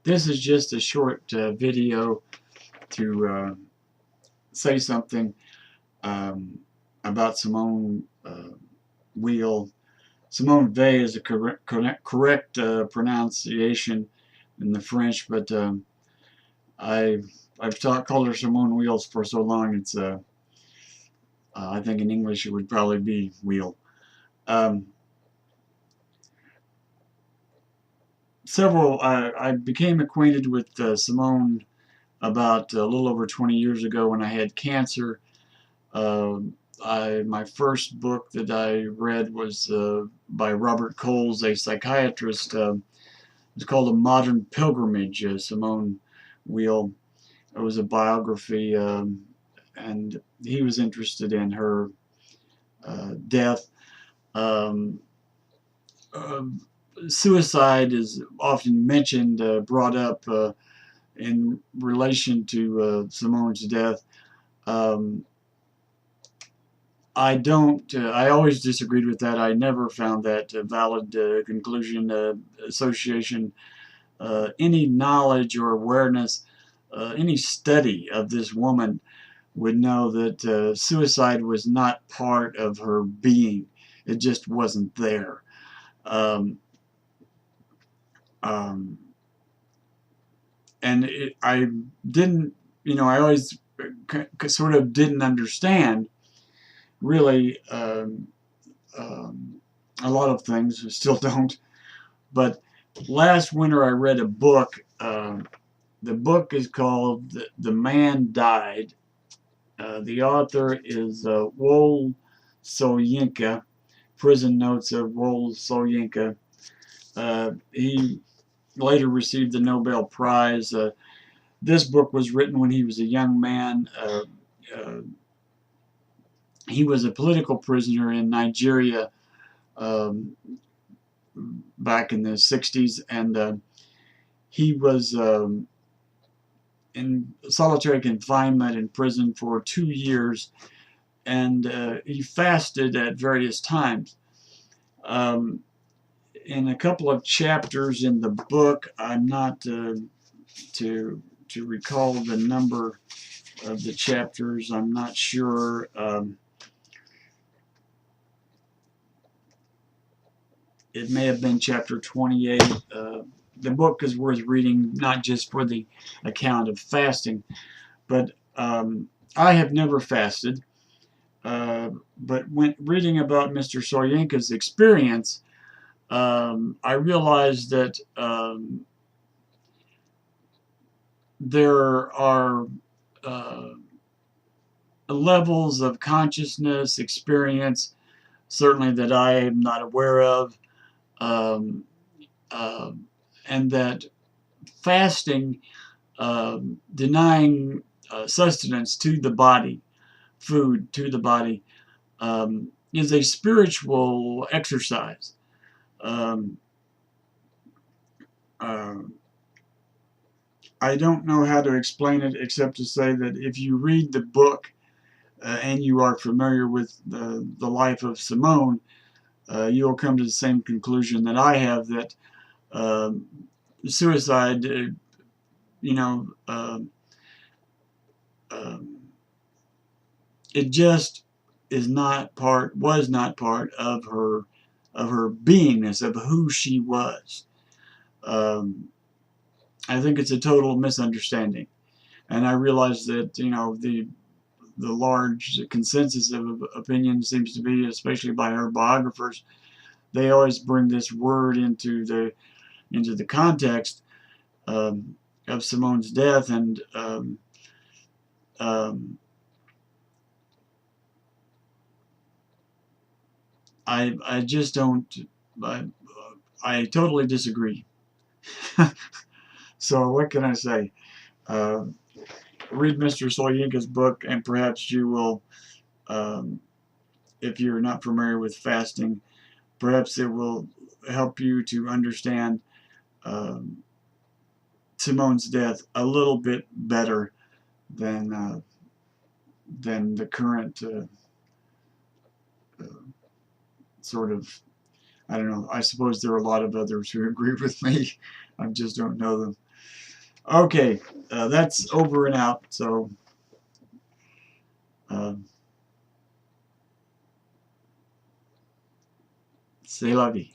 This is just a short video to say something um, about Simone Weil. Simone Weil is a correct pronunciation in the French, but I've called her Simone Weil for so long. It's I think in English it would probably be Weil. Um, I became acquainted with Simone about a little over 20 years ago when I had cancer. My first book that I read was by Robert Coles, a psychiatrist. It's called A Modern Pilgrimage, Simone Weil. It was a biography, and he was interested in her death. Um, uh, Suicide is often mentioned, brought up in relation to Simone's death. Um, I don't. I always disagreed with that. I never found that a valid conclusion, association, any knowledge or awareness, any study of this woman would know that suicide was not part of her being. It just wasn't there. Um, um, I didn't, I always sort of didn't understand really a lot of things. I still don't. But last winter I read a book. The book is called The Man Died. The author is Wole Soyinka, Prison Notes of Wole Soyinka. He later received the Nobel Prize. This book was written when he was a young man. Uh, he was a political prisoner in Nigeria um, back in the 60s, and he was in solitary confinement in prison for 2 years, and he fasted at various times. Um, in a couple of chapters in the book, I'm not to recall the number of the chapters. I'm not sure. It may have been chapter 28. The book is worth reading, not just for the account of fasting, but I have never fasted. But when reading about Mr. Soyinka's experience, I realized that there are uh, levels of consciousness experience, certainly that I am not aware of, um, uh, and that fasting, denying sustenance to the body, food to the body, is a spiritual exercise. Um, uh, I don't know how to explain it except to say that if you read the book and you are familiar with the life of Simone, you'll come to the same conclusion that I have, that um, suicide, you know, um, it just was not part of her beingness, of who she was. Um, I think it's a total misunderstanding, and I realize that the large consensus of opinion seems to be, especially by her biographers, they always bring this word into the context of Simone's death, and um, I just don't. I, I totally disagree. So what can I say? Uh, Read Mr. Soyinka's book, and perhaps you will, um, if you're not familiar with fasting, perhaps it will help you to understand um, Simone's death a little bit better than the current uh, sort of. I don't know. I suppose there are a lot of others who agree with me. I just don't know them. Okay, that's over and out. So, c'est la vie.